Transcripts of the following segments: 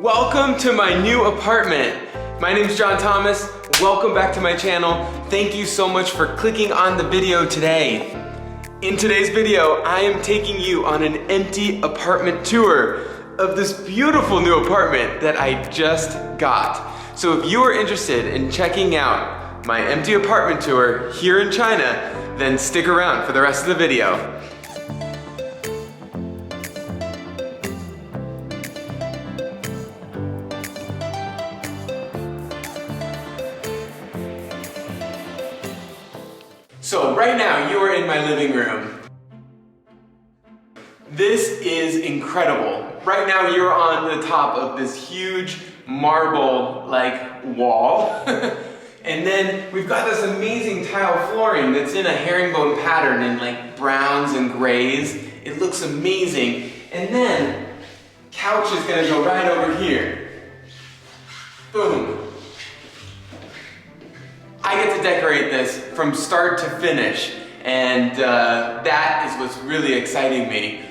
Welcome to my new apartment. My name's John Thomas. Welcome back to my channel. Thank you so much for clicking on the video today. In today's video, I am taking you on an empty apartment tour of this beautiful new apartment that I just got. So if you are interested in checking out my empty apartment tour here in China, then stick around for the rest of the video. So right now you are in my living room. This is incredible. Right now you're on the top of this huge marble wall. And then we've got this amazing tile flooring that's in a herringbone pattern in browns and grays. It looks amazing. And then couch is gonna go right over here. Boom. I get to decorate this from start to finish, and that is what's really exciting me.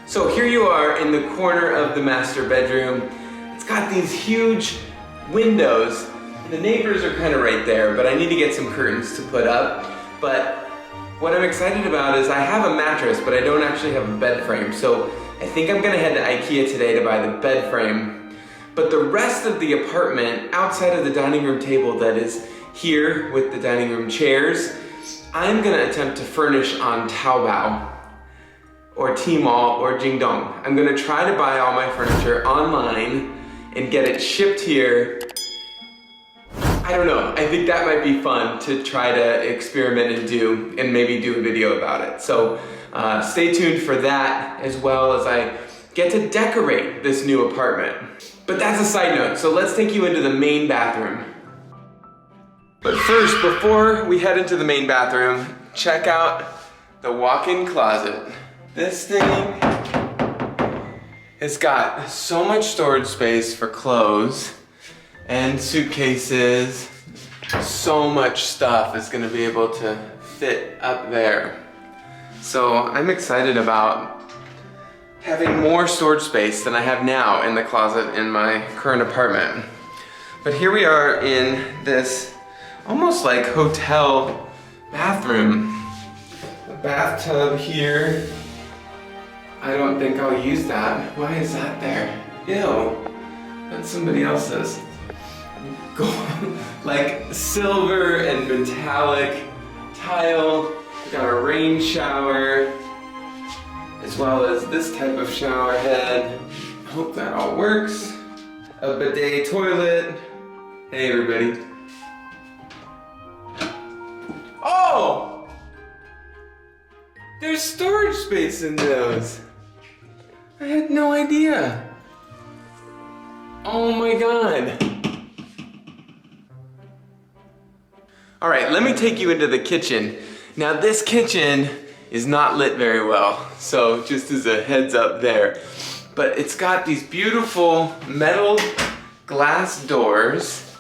So here you are in the corner of the master bedroom. It's got these huge windows. The neighbors are kind of right there, but I need to get some curtains to put up. But what I'm excited about is I have a mattress, but I don't actually have a bed frame. So I think I'm gonna head to IKEA today to buy the bed frame. But the rest of the apartment, outside of the dining room table that is here with the dining room chairs, I'm gonna attempt to furnish on Taobao or Tmall or Jingdong. I'm gonna try to buy all my furniture online and get it shipped here. I don't know, I think that might be fun to try to experiment and maybe do a video about it. So stay tuned for that, as well as I get to decorate this new apartment. But that's a side note, so let's take you into the main bathroom. But first, before we head into the main bathroom, check out the walk-in closet. This thing has got so much storage space for clothes and suitcases. So much stuff is gonna be able to fit up there. So I'm excited about having more storage space than I have now in the closet in my current apartment. But here we are in this almost like hotel bathroom. A bathtub here. I don't think I'll use that. Why is that there? Ew, that's somebody else's. Like silver and metallic tile. We got a rain shower, as well as this type of shower head. Hope that all works. A bidet toilet. Hey everybody. Oh! There's storage space in those. I had no idea. Oh my god. All right, let me take you into the kitchen. Now this kitchen is not lit very well, so just as a heads up there. But it's got these beautiful metal glass doors.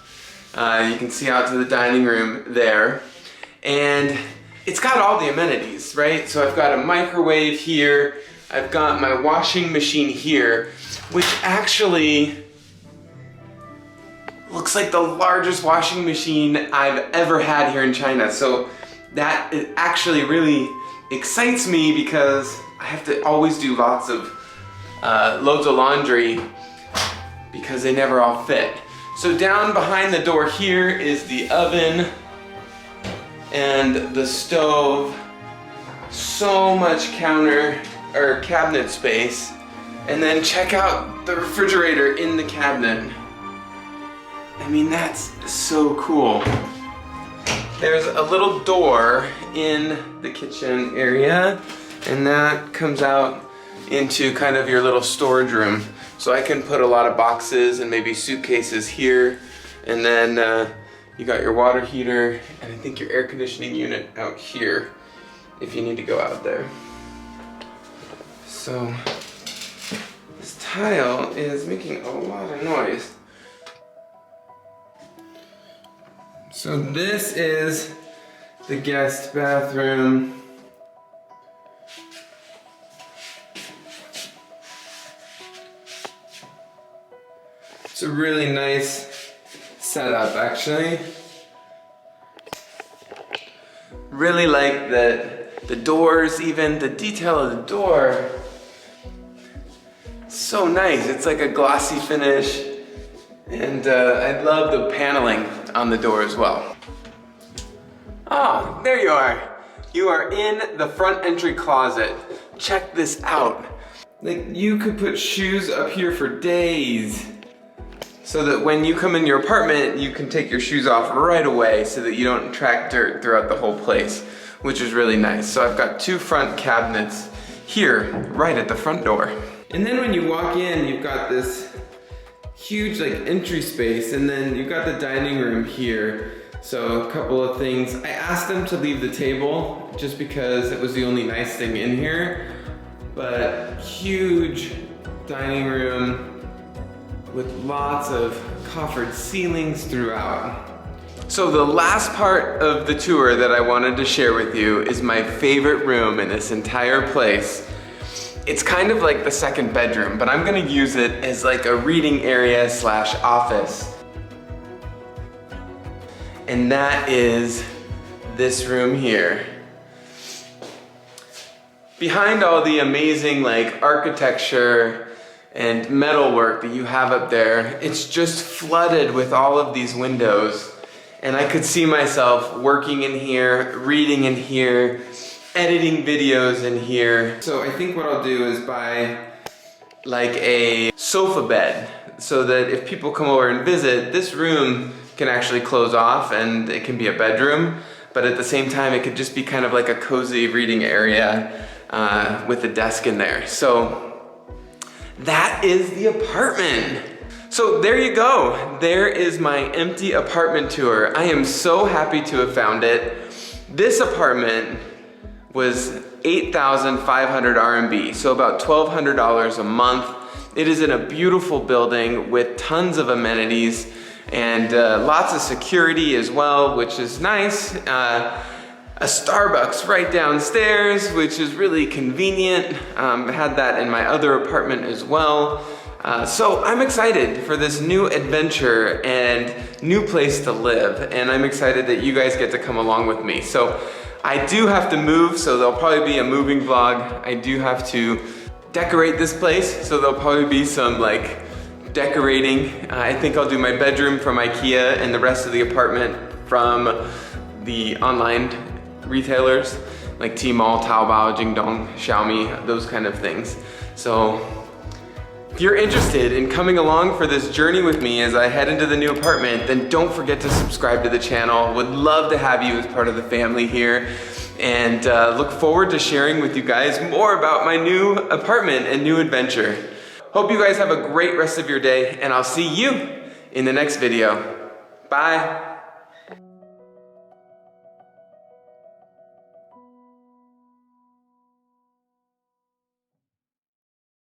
You can see out to the dining room there. And it's got all the amenities, right? So I've got a microwave here. I've got my washing machine here, which actually looks like the largest washing machine I've ever had here in China. So that actually really excites me because I have to always do loads of laundry because they never all fit. So down behind the door here is the oven and the stove. So much cabinet space. And then check out the refrigerator in the cabinet. I mean, that's so cool. There's a little door in the kitchen area, and that comes out into kind of your little storage room. So I can put a lot of boxes and maybe suitcases here, and then you got your water heater, and I think your air conditioning unit out here, if you need to go out there. So this tile is making a lot of noise. So this is the guest bathroom. It's a really nice setup, actually. Really like the doors, even the detail of the door. So nice. It's like a glossy finish, and I love the paneling on the door as well. Oh, there you are. You are in the front entry closet. Check this out. Like, you could put shoes up here for days, so that when you come in your apartment, you can take your shoes off right away so that you don't track dirt throughout the whole place, which is really nice. So I've got two front cabinets here, right at the front door. And then when you walk in, you've got this huge like entry space, and then you've got the dining room here. So a couple of things. I asked them to leave the table just because it was the only nice thing in here, but huge dining room with lots of coffered ceilings throughout. So the last part of the tour that I wanted to share with you is my favorite room in this entire place. It's kind of like the second bedroom, but I'm gonna use it as like a reading area slash office. And that is this room here. Behind all the amazing like architecture and metalwork that you have up there, it's just flooded with all of these windows. And I could see myself working in here, reading in here, editing videos in here. So I think what I'll do is buy like a sofa bed, so that if people come over and visit, this room can actually close off and it can be a bedroom, but at the same time it could just be kind of like a cozy reading area with a desk in there. So that is the apartment. So there you go. There is my empty apartment tour. I am so happy to have found it. This apartment was 8,500 RMB, so about $1,200 a month. It is in a beautiful building with tons of amenities and lots of security as well, which is nice. A Starbucks right downstairs, which is really convenient. Had that in my other apartment as well. So I'm excited for this new adventure and new place to live, and I'm excited that you guys get to come along with me. So I do have to move, so there'll probably be a moving vlog. I do have to decorate this place, so there'll probably be some like decorating. I think I'll do my bedroom from IKEA and the rest of the apartment from the online retailers like Tmall, Taobao, Jingdong, Xiaomi, those kind of things. So if you're interested in coming along for this journey with me as I head into the new apartment, then don't forget to subscribe to the channel. Would love to have you as part of the family here, and look forward to sharing with you guys more about my new apartment and new adventure. Hope you guys have a great rest of your day, and I'll see you in the next video. Bye.